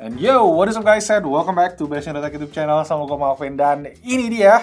And yo, what is up guys, welcome back to Best Indotech YouTube channel. Sama gue Malvin, dan ini dia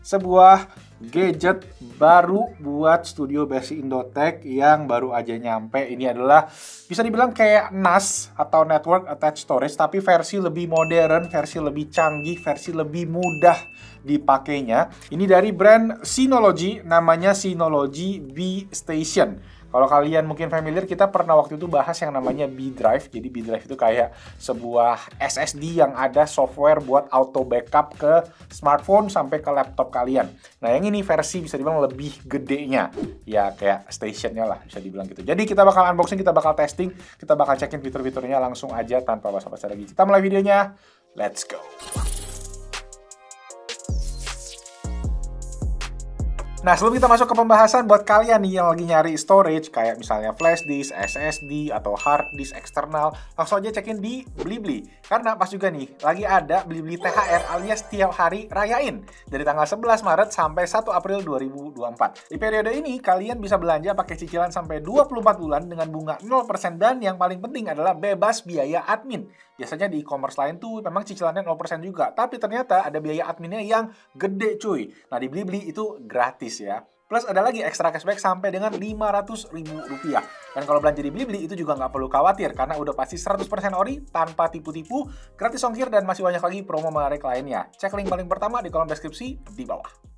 sebuah gadget baru buat studio Best Indotech yang baru aja nyampe. Ini adalah bisa dibilang kayak NAS atau Network Attached Storage, tapi versi lebih modern, versi lebih canggih, versi lebih mudah dipakainya. Ini dari brand Synology, namanya Synology B Station. Kalau kalian mungkin familiar, kita pernah waktu itu bahas yang namanya B Drive. Jadi B Drive itu kayak sebuah SSD yang ada software buat auto backup ke smartphone sampai ke laptop kalian. Nah, yang ini versi bisa dibilang lebih gedenya. Ya, kayak stationnya lah, bisa dibilang gitu. Jadi kita bakal unboxing, kita bakal testing, kita bakal cekin fitur-fiturnya langsung aja tanpa basa-basi lagi. Kita mulai videonya, let's go! Nah, sebelum kita masuk ke pembahasan, buat kalian nih yang lagi nyari storage, kayak misalnya flash disk, SSD, atau hard disk eksternal, langsung aja cekin di Blibli. Karena pas juga nih, lagi ada Blibli THR alias tiap hari rayain. Dari tanggal 11 Maret sampai 1 April 2024. Di periode ini, kalian bisa belanja pakai cicilan sampai 24 bulan dengan bunga 0%, dan yang paling penting adalah bebas biaya admin. Biasanya di e-commerce lain tuh memang cicilannya 0% juga, tapi ternyata ada biaya adminnya yang gede cuy. Nah, di Blibli itu gratis ya. Plus ada lagi ekstra cashback sampai dengan Rp500.000. Dan kalau belanja di Blibli itu juga nggak perlu khawatir, karena udah pasti 100% ori, tanpa tipu-tipu, gratis ongkir, dan masih banyak lagi promo menarik lainnya. Cek link paling pertama di kolom deskripsi di bawah.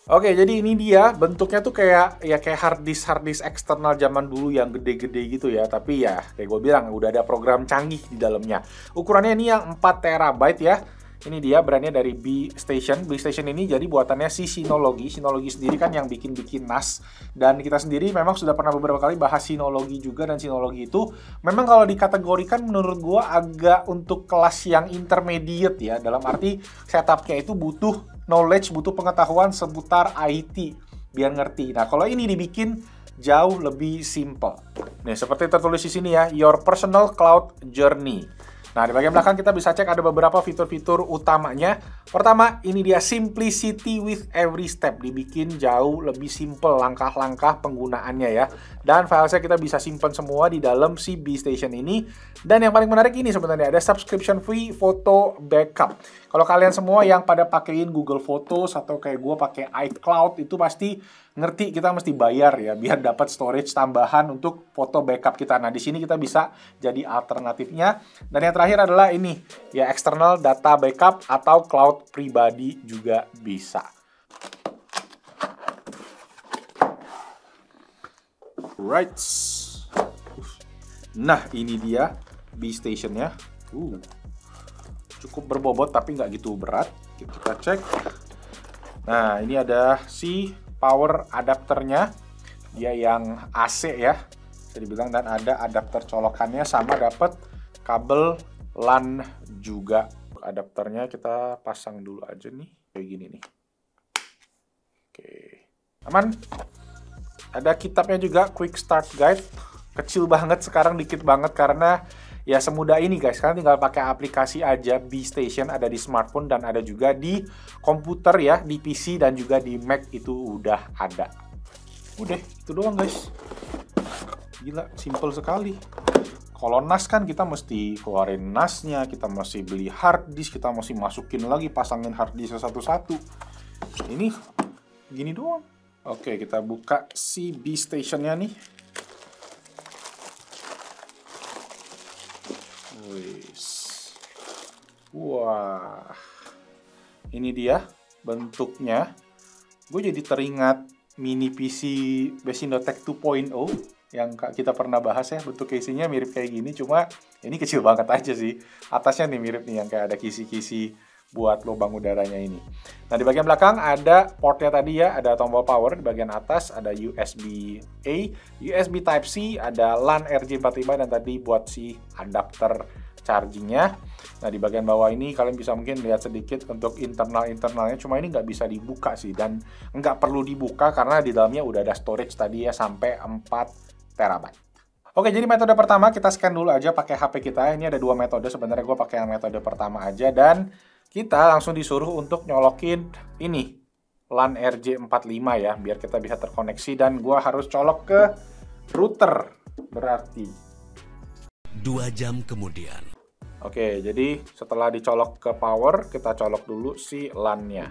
Oke, jadi ini dia bentuknya tuh kayak hard disk eksternal zaman dulu yang gede-gede gitu ya. Tapi ya kayak gue bilang udah ada program canggih di dalamnya. Ukurannya ini yang 4 TB ya. Ini dia brandnya dari B Station. B Station ini jadi buatannya si Synology. Synology sendiri kan yang bikin NAS. Dan kita sendiri memang sudah pernah beberapa kali bahas Synology juga. Dan Synology itu memang kalau dikategorikan menurut gua agak untuk kelas yang intermediate ya. Dalam arti setupnya itu butuh knowledge, butuh pengetahuan seputar IT biar ngerti. Nah, kalau ini dibikin jauh lebih simple. Nih, seperti tertulis di sini ya, Your Personal Cloud Journey. Nah, di bagian belakang kita bisa cek ada beberapa fitur-fitur utamanya. Pertama, ini dia Simplicity with Every Step. Dibikin jauh lebih simple langkah-langkah penggunaannya ya. Dan filenya kita bisa simpan semua di dalam si B Station ini. Dan yang paling menarik ini sebenarnya ada subscription free photo backup. Kalau kalian semua yang pada pakein Google Photos atau kayak gue pakai iCloud, itu pasti ngerti kita mesti bayar ya biar dapat storage tambahan untuk foto backup kita. Nah, di sini kita bisa jadi alternatifnya. Dan yang terakhir adalah ini ya, external data backup atau cloud pribadi juga bisa. Right. Nah, ini dia B Station-nya. Cukup berbobot tapi nggak gitu berat. Kita cek. Nah, ini ada si power adapternya, dia yang AC ya, bisa dibilang, dan ada adapter colokannya sama dapat kabel LAN juga. Adapternya kita pasang dulu aja nih, kayak gini nih. Oke, aman. Ada kitabnya juga, Quick Start Guide, kecil banget sekarang, dikit banget karena ya semudah ini guys, kalian tinggal pakai aplikasi aja. B Station ada di smartphone dan ada juga di komputer ya, di PC dan juga di Mac itu udah ada. Udah, itu doang guys. Gila, simple sekali. Kalau NAS kan kita mesti keluarin NAS-nya, kita mesti beli hard disk, kita mesti masukin lagi, pasangin hard disk satu-satu. Ini gini doang. Oke, kita buka si B Station-nya nih. Wah, ini dia bentuknya. Gue jadi teringat mini PC Best Indotech 2.0 yang kita pernah bahas ya. Bentuk casingnya mirip kayak gini, cuma ini kecil banget aja sih. Atasnya nih mirip nih yang kayak ada kisi-kisi buat lubang udaranya ini. Nah, di bagian belakang ada portnya tadi ya, ada tombol power. Di bagian atas ada USB-A, USB Type-C, ada LAN RJ45, dan tadi buat si adapter chargingnya. Nah, di bagian bawah ini kalian bisa mungkin lihat sedikit untuk internalnya, cuma ini nggak bisa dibuka sih, dan nggak perlu dibuka karena di dalamnya udah ada storage tadi ya, sampai 4 TB. Oke, jadi metode pertama kita scan dulu aja pakai HP kita. Ini ada 2 metode, sebenarnya gue pakai yang metode pertama aja, dan kita langsung disuruh untuk nyolokin ini LAN RJ45 ya, biar kita bisa terkoneksi, dan gue harus colok ke router berarti. 2 jam kemudian. Oke, jadi setelah dicolok ke power, kita colok dulu si LAN-nya.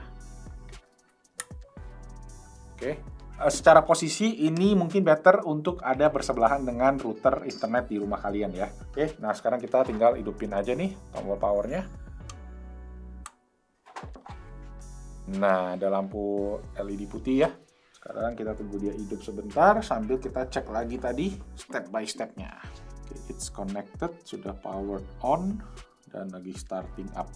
Oke, secara posisi ini mungkin better untuk ada bersebelahan dengan router internet di rumah kalian ya. Oke, nah sekarang kita tinggal hidupin aja nih tombol powernya. Nah, ada lampu LED putih ya. Sekarang kita tunggu dia hidup sebentar sambil kita cek lagi tadi step by stepnya. Oke, it's connected, sudah powered on, dan lagi starting up.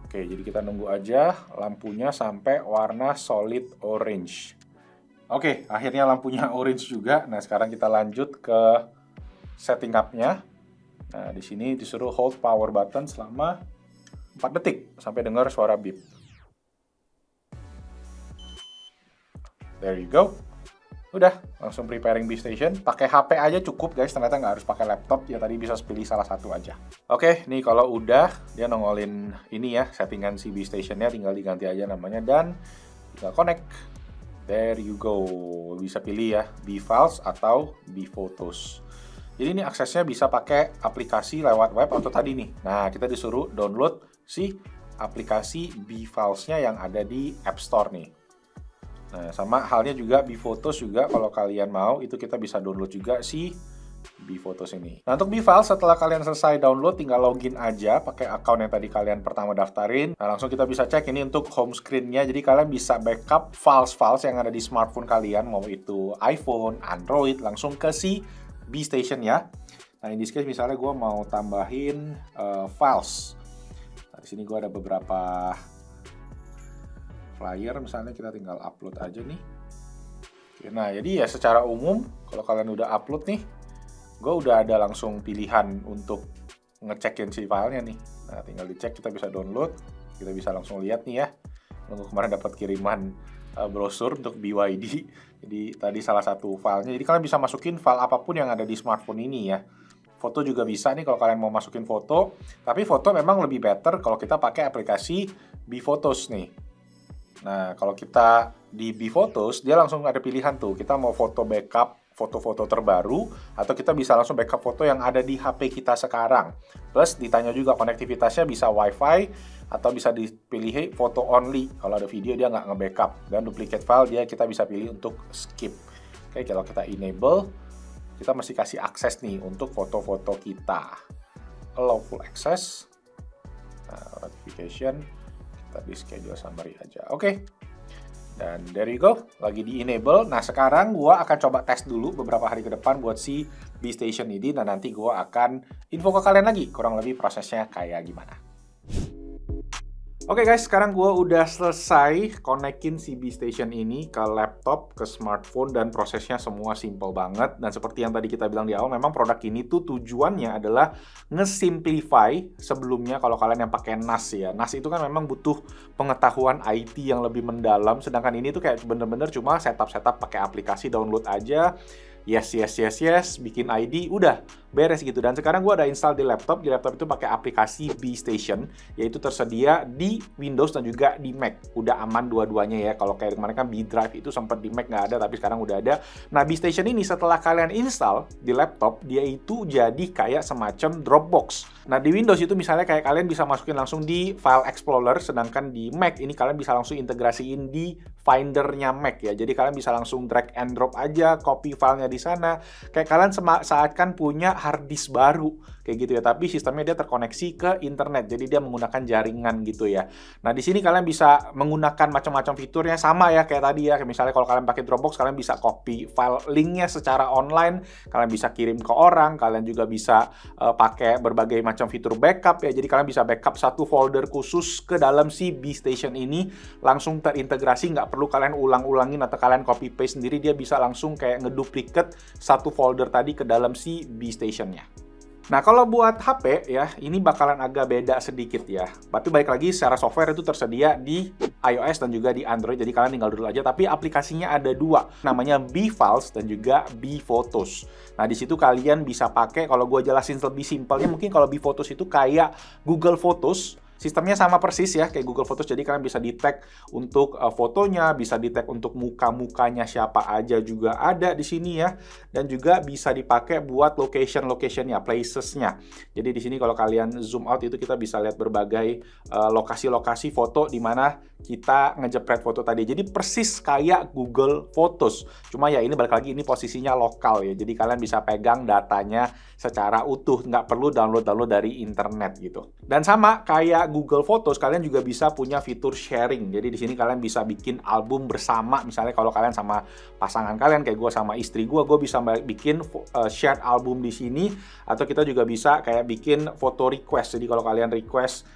Oke, jadi kita nunggu aja lampunya sampai warna solid orange. Oke, akhirnya lampunya orange juga. Nah, sekarang kita lanjut ke setting up-nya. Nah, di sini disuruh hold power button selama 4 detik sampai dengar suara beep. There you go. Udah, langsung preparing base station. Pakai HP aja cukup guys, ternyata nggak harus pakai laptop. Ya tadi bisa pilih salah satu aja. Oke, nih kalau udah, dia nongolin ini ya, settingan si base stationnya, tinggal diganti aja namanya dan tinggal connect. There you go. Bisa pilih ya, B-Files atau B-Photos. Jadi ini aksesnya bisa pakai aplikasi lewat web atau tadi nih. Nah, kita disuruh download si aplikasi B-Files-nya yang ada di App Store nih. Nah, sama halnya juga B-Photos juga, kalau kalian mau itu kita bisa download juga si B-Photos ini. Nah, untuk B-Files setelah kalian selesai download tinggal login aja pakai account yang tadi kalian pertama daftarin. Nah, langsung kita bisa cek ini untuk home screen-nya. Jadi kalian bisa backup files-files yang ada di smartphone kalian, mau itu iPhone, Android, langsung ke si B-Station ya. Nah, in this case misalnya gue mau tambahin files. Nah, di sini gue ada beberapa flyer, misalnya kita tinggal upload aja nih. Oke, nah, jadi ya secara umum kalau kalian udah upload nih, gue udah ada langsung pilihan untuk ngecekin si filenya nih. Nah, tinggal dicek, kita bisa download, kita bisa langsung lihat nih ya. Nunggu kemarin dapat kiriman brosur untuk BYD. Jadi tadi salah satu filenya. Jadi kalian bisa masukin file apapun yang ada di smartphone ini ya. Foto juga bisa nih kalau kalian mau masukin foto. Tapi foto memang lebih better kalau kita pakai aplikasi B-Photos nih. Nah, kalau kita di B-Photos, dia langsung ada pilihan tuh. Kita mau foto backup foto-foto terbaru, atau kita bisa langsung backup foto yang ada di HP kita sekarang. Plus, ditanya juga konektivitasnya bisa Wi-Fi, atau bisa dipilih foto only. Kalau ada video, dia nggak nge-backup. Dan duplicate file, dia kita bisa pilih untuk skip. Oke, kalau kita enable, kita masih kasih akses nih untuk foto-foto kita. Allow full access. Nah, notification. Di schedule summary aja. Oke. Dan there you go, lagi di enable. Nah, sekarang gua akan coba tes dulu beberapa hari ke depan buat si B-Station ini, dan nanti gua akan info ke kalian lagi kurang lebih prosesnya kayak gimana. Oke guys, sekarang gue udah selesai konekin si B-Station ini ke laptop, ke smartphone, dan prosesnya semua simple banget. Dan seperti yang tadi kita bilang di awal, memang produk ini tuh tujuannya adalah nge-simplify sebelumnya kalau kalian yang pakai NAS ya. NAS itu kan memang butuh pengetahuan IT yang lebih mendalam, sedangkan ini tuh kayak bener-bener cuma setup-setup pakai aplikasi, download aja. Yes, bikin ID, udah beres gitu. Dan sekarang gue ada install di laptop itu pakai aplikasi B-Station, yaitu tersedia di Windows dan juga di Mac. Udah aman dua-duanya ya. Kalau kayak kemarin kan B-Drive itu sempat di Mac nggak ada, tapi sekarang udah ada. Nah, B-Station ini setelah kalian install di laptop, dia itu jadi kayak semacam Dropbox. Nah, di Windows itu misalnya kayak kalian bisa masukin langsung di File Explorer, sedangkan di Mac ini kalian bisa langsung integrasiin di Finder-nya Mac ya. Jadi kalian bisa langsung drag and drop aja, copy filenya di sana. Kayak kalian seakan punya hard disk baru kayak gitu ya, tapi sistemnya dia terkoneksi ke internet, jadi dia menggunakan jaringan gitu ya. Nah, di sini kalian bisa menggunakan macam-macam fiturnya sama ya kayak tadi ya. Misalnya kalau kalian pakai Dropbox, kalian bisa copy file linknya secara online, kalian bisa kirim ke orang, kalian juga bisa pakai berbagai macam fitur backup ya. Jadi kalian bisa backup satu folder khusus ke dalam si B-Station ini, langsung terintegrasi, nggak perlu kalian ulang-ulangin atau kalian copy paste sendiri, dia bisa langsung kayak ngeduplicate satu folder tadi ke dalam si B-Station-nya. Nah, kalau buat HP ya, ini bakalan agak beda sedikit ya. Tapi balik lagi, secara software itu tersedia di iOS dan juga di Android, jadi kalian tinggal dulu aja. Tapi aplikasinya ada dua, namanya B-Files dan juga B-Photos. Nah, di situ kalian bisa pakai, kalau gue jelasin lebih simpelnya, mungkin kalau B-Photos itu kayak Google Photos, Sistemnya sama persis ya kayak Google Photos, jadi kalian bisa di-tag untuk fotonya, bisa di-tag untuk muka-mukanya siapa aja juga ada di sini ya, dan juga bisa dipakai buat location-locationnya, places-nya. Jadi di sini kalau kalian zoom out itu kita bisa lihat berbagai lokasi-lokasi foto di mana kita ngejepret foto tadi. Jadi persis kayak Google Photos. Cuma ya ini balik lagi, ini posisinya lokal ya. Jadi kalian bisa pegang datanya secara utuh, nggak perlu download-download dari internet gitu. Dan sama kayak Google Photos, kalian juga bisa punya fitur sharing. Jadi di sini kalian bisa bikin album bersama. Misalnya kalau kalian sama pasangan kalian, kayak gue sama istri gue bisa bikin shared album di sini. Atau kita juga bisa kayak bikin foto request. Jadi kalau kalian request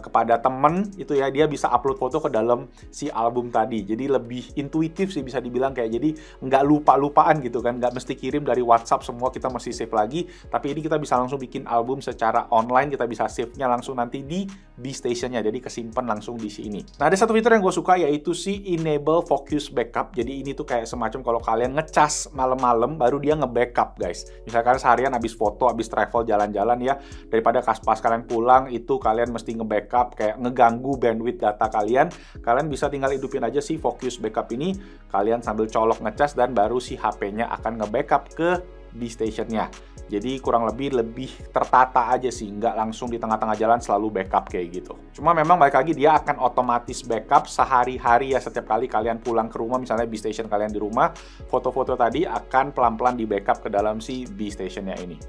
kepada temen itu ya, dia bisa upload foto ke dalam si album tadi. Jadi lebih intuitif sih bisa dibilang, kayak jadi nggak lupa-lupaan gitu kan, nggak mesti kirim dari WhatsApp semua, kita mesti save lagi. Tapi ini kita bisa langsung bikin album secara online, kita bisa save-nya langsung nanti di B-Station-nya, jadi kesimpan langsung di sini. Nah, ada satu fitur yang gue suka, yaitu si Enable Focus Backup. Jadi ini tuh kayak semacam kalau kalian ngecas malam-malam baru dia nge-backup guys. Misalkan seharian habis foto, habis travel jalan-jalan ya, daripada pas kalian pulang itu kalian mesti nge-backup, kayak ngeganggu bandwidth data kalian bisa tinggal hidupin aja si Focus Backup ini, kalian sambil colok ngecas dan baru si HP-nya akan nge-backup ke B-Station-nya. Jadi kurang lebih tertata aja sih, nggak langsung di tengah-tengah jalan selalu backup kayak gitu. Cuma memang balik lagi dia akan otomatis backup sehari-hari ya, setiap kali kalian pulang ke rumah, misalnya B-Station kalian di rumah, foto-foto tadi akan pelan-pelan di backup ke dalam si B-Station-nya ini.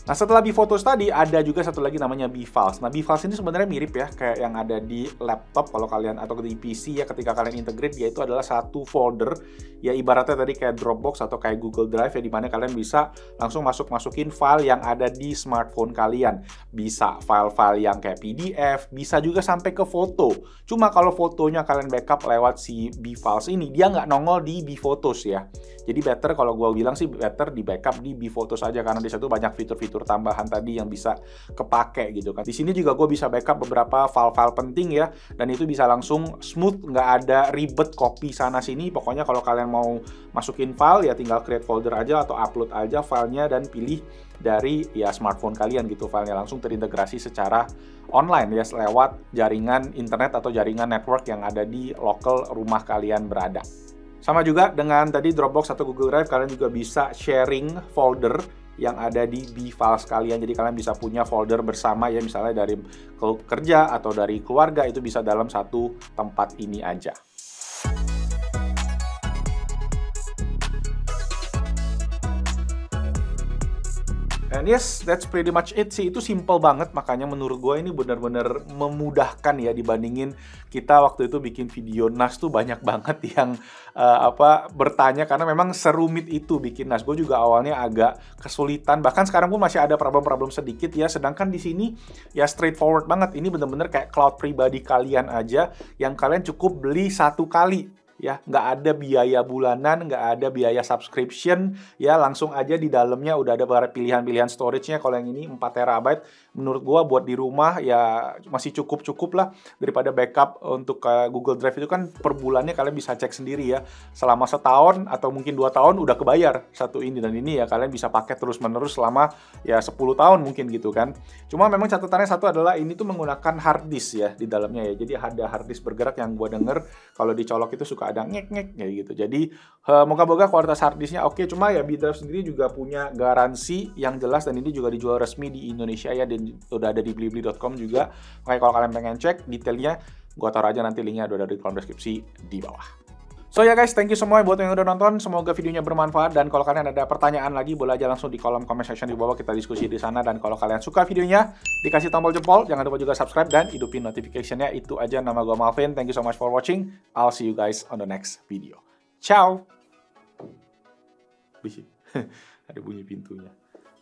Nah, setelah B-Photos tadi, ada juga satu lagi namanya B-Files. Nah, B-Files ini sebenarnya mirip ya, kayak yang ada di laptop kalau kalian, atau di PC ya, ketika kalian integrate, dia itu adalah satu folder, ya ibaratnya tadi kayak Dropbox atau kayak Google Drive ya, dimana kalian bisa langsung masukin file yang ada di smartphone kalian. Bisa file-file yang kayak PDF, bisa juga sampai ke foto. Cuma kalau fotonya kalian backup lewat si B-Files ini, dia nggak nongol di B-Photos ya. Jadi better, kalau gue bilang sih better di backup di B-Photos aja, karena di situ banyak fitur-fitur tambahan tadi yang bisa kepake gitu kan. Di sini juga gue bisa backup beberapa file-file penting ya, dan itu bisa langsung smooth, nggak ada ribet copy sana sini. Pokoknya kalau kalian mau masukin file ya tinggal create folder aja atau upload aja filenya dan pilih dari ya smartphone kalian gitu, filenya langsung terintegrasi secara online ya, lewat jaringan internet atau jaringan network yang ada di local rumah kalian berada. Sama juga dengan tadi Dropbox atau Google Drive, kalian juga bisa sharing folder yang ada di B-Files kalian. Jadi kalian bisa punya folder bersama ya, misalnya dari kerja atau dari keluarga, itu bisa dalam satu tempat ini aja. And yes, that's pretty much it sih. Itu simple banget, makanya menurut gue ini benar-benar memudahkan ya dibandingin kita waktu itu bikin video NAS tuh banyak banget yang bertanya, karena memang serumit itu bikin NAS. Gue juga awalnya agak kesulitan, bahkan sekarang pun masih ada problem-problem sedikit ya. Sedangkan di sini ya straightforward banget. Ini benar-benar kayak cloud pribadi kalian aja yang kalian cukup beli satu kali. Ya, nggak ada biaya bulanan, nggak ada biaya subscription, ya langsung aja di dalamnya udah ada pilihan-pilihan storage-nya. Kalau yang ini 4 TB, menurut gua buat di rumah ya masih cukup lah, daripada backup untuk Google Drive itu kan per bulannya kalian bisa cek sendiri ya, selama setahun atau mungkin 2 tahun udah kebayar satu ini, dan ini ya kalian bisa pakai terus-menerus selama ya 10 tahun mungkin gitu kan. Cuma memang catatannya satu adalah ini tuh menggunakan hard disk ya di dalamnya ya, jadi ada hard disk bergerak yang gua denger kalau dicolok itu suka ada ngek-ngek kayak gitu. Jadi moga-moga kualitas harddisknya oke. Cuma ya B-Drive sendiri juga punya garansi yang jelas, dan ini juga dijual resmi di Indonesia ya, dan udah ada di blibli.com juga. Makanya kalau kalian pengen cek detailnya, gua taruh aja nanti linknya udah ada di kolom deskripsi di bawah. So ya guys, thank you semua buat yang udah nonton. Semoga videonya bermanfaat, dan kalau kalian ada pertanyaan lagi boleh aja langsung di kolom comment section di bawah, kita diskusi di sana. Dan kalau kalian suka videonya, dikasih tombol jempol, jangan lupa juga subscribe dan hidupin notification-nya. Itu aja, nama gue Malvin. Thank you so much for watching. I'll see you guys on the next video. Ciao. Ada bunyi pintunya.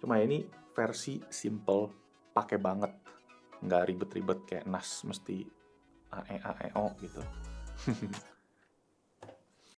Cuma ini versi simple, pakai banget, nggak ribet-ribet kayak NAS mesti AE AEO gitu.